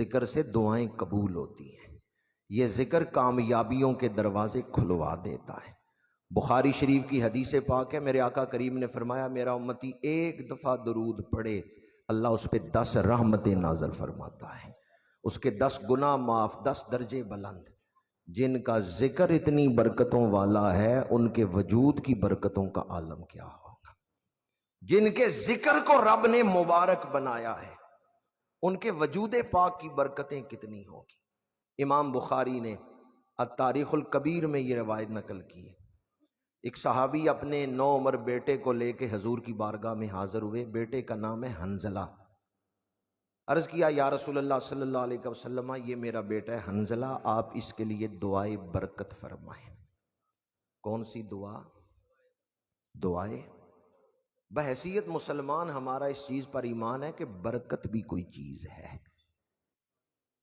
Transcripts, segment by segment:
ذکر سے دعائیں قبول ہوتی ہیں، یہ ذکر کامیابیوں کے دروازے کھلوا دیتا ہے۔ بخاری شریف کی حدیث پاک ہے، میرے آقا کریم نے فرمایا میرا امتی ایک دفعہ درود پڑھے اللہ اس پہ 10 رحمتیں نازل فرماتا ہے، اس کے 10 گناہ معاف، 10 درجے بلند۔ جن کا ذکر اتنی برکتوں والا ہے ان کے وجود کی برکتوں کا عالم کیا ہوگا۔ جن کے ذکر کو رب نے مبارک بنایا ہے ان کے وجود پاک کی برکتیں کتنی ہوگی۔ امام بخاری نے التاریخ الکبیر میں یہ روایت نقل کی ہے، ایک صحابی اپنے 9 عمر بیٹے کو لے کے حضور کی بارگاہ میں حاضر ہوئے، بیٹے کا نام ہے حنظلہ۔ عرض کیا یا رسول اللہ صلی اللہ علیہ وسلم، یہ میرا بیٹا ہے حنظلہ، آپ اس کے لیے دعائے برکت فرمائیں۔ کون سی دعا؟ دعائے بحیثیت مسلمان ہمارا اس چیز پر ایمان ہے کہ برکت بھی کوئی چیز ہے،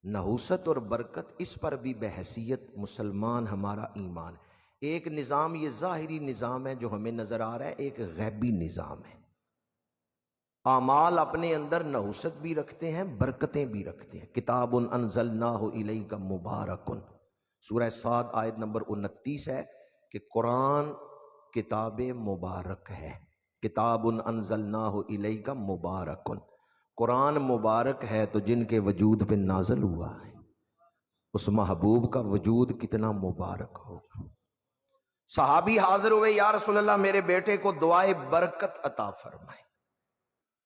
نحوست اور برکت اس پر بھی بحیثیت مسلمان ہمارا ایمان ہے۔ ایک نظام یہ ظاہری نظام ہے جو ہمیں نظر آ رہا ہے، ایک غیبی نظام ہے۔ اعمال اپنے اندر نحوست بھی رکھتے ہیں، برکتیں بھی رکھتے ہیں۔ کتاب انزلناہ الیک مبارک، سورہ صاد آیت نمبر 29 ہے کہ قرآن کتاب مبارک ہے۔ کتاب انزلناہ الیک مبارک، قرآن مبارک ہے تو جن کے وجود پہ نازل ہوا ہے اس محبوب کا وجود کتنا مبارک ہوگا۔ صحابی حاضر ہوئے، یا رسول اللہ میرے بیٹے کو دعائے برکت عطا فرمائے۔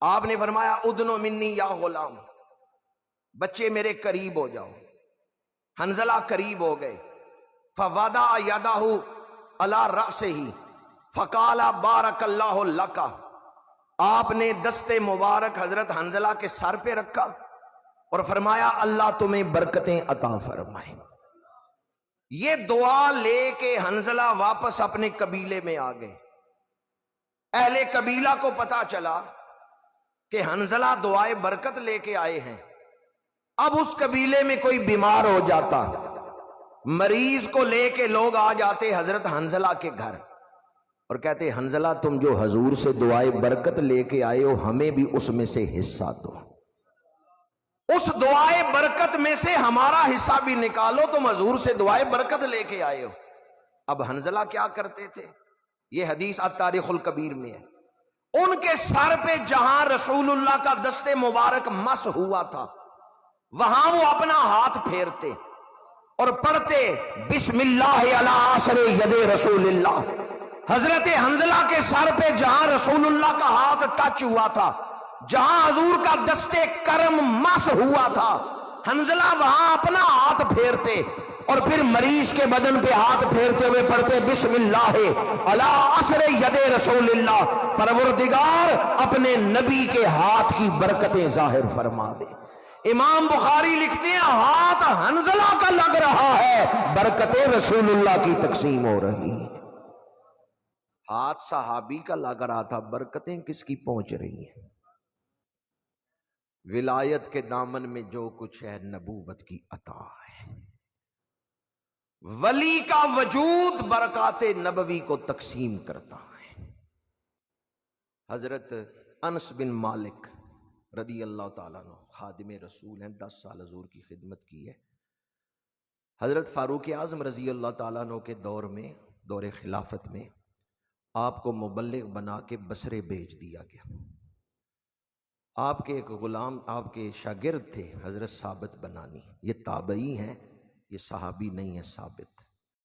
آپ نے فرمایا ادنو منی یا غلام، بچے میرے قریب ہو جاؤ۔ حنظلہ قریب ہو گئے، فوضع یدہ علی رأسہ فقال بارک اللہ لک، آپ نے دست مبارک حضرت حنظلہ کے سر پہ رکھا اور فرمایا اللہ تمہیں برکتیں عطا فرمائے۔ یہ دعا لے کے حنظلہ واپس اپنے قبیلے میں آ گئے۔ اہل قبیلہ کو پتا چلا کہ حنظلہ دعائے برکت لے کے آئے ہیں۔ اب اس قبیلے میں کوئی بیمار ہو جاتا، مریض کو لے کے لوگ آ جاتے حضرت حنظلہ کے گھر اور کہتے حنظلہ تم جو حضور سے دعائے برکت لے کے آئے ہو ہمیں بھی اس میں سے حصہ دو، اس دعائے برکت میں سے ہمارا حصہ بھی نکالو، تم حضور سے دعائے برکت لے کے آئے ہو۔ اب حنظلہ کیا کرتے تھے؟ یہ حدیث التاریخ الکبیر میں ہے، ان کے سر پہ جہاں رسول اللہ کا دست مبارک مس ہوا تھا وہاں وہ اپنا ہاتھ پھیرتے اور پڑھتے بسم اللہ علی عصر ید رسول اللہ۔ حضرت حنظلہ کے سر پہ جہاں رسول اللہ کا ہاتھ ٹچ ہوا تھا، جہاں حضور کا دست کرم مس ہوا تھا، حنظلہ وہاں اپنا ہاتھ پھیرتے اور پھر مریض کے بدن پہ ہاتھ پھیرتے ہوئے پڑھتے بسم اللہ علی عصر ید رسول اللہ، پروردگار اپنے نبی کے ہاتھ کی برکتیں ظاہر فرما دے۔ امام بخاری لکھتے ہیں ہاتھ حنظلہ کا لگ رہا ہے، برکتیں رسول اللہ کی تقسیم ہو رہی ہیں۔ ہاتھ صحابی کا لگ رہا تھا، برکتیں کس کی پہنچ رہی ہیں؟ ولایت کے دامن میں جو کچھ ہے نبوت کی عطا ہے۔ ولی کا وجود برکات نبوی کو تقسیم کرتا ہے۔ حضرت انس بن مالک رضی اللہ تعالیٰ عنہ خادم رسول ہیں، 10 سال حضور کی خدمت کی ہے۔ حضرت فاروق اعظم رضی اللہ تعالیٰ عنہ کے دور میں، دور خلافت میں، آپ کو مبلغ بنا کے بصرے بھیج دیا گیا۔ آپ کے ایک غلام، آپ کے شاگرد تھے حضرت ثابت بنانی، یہ تابعی ہیں، یہ صحابی نہیں ہے ثابت۔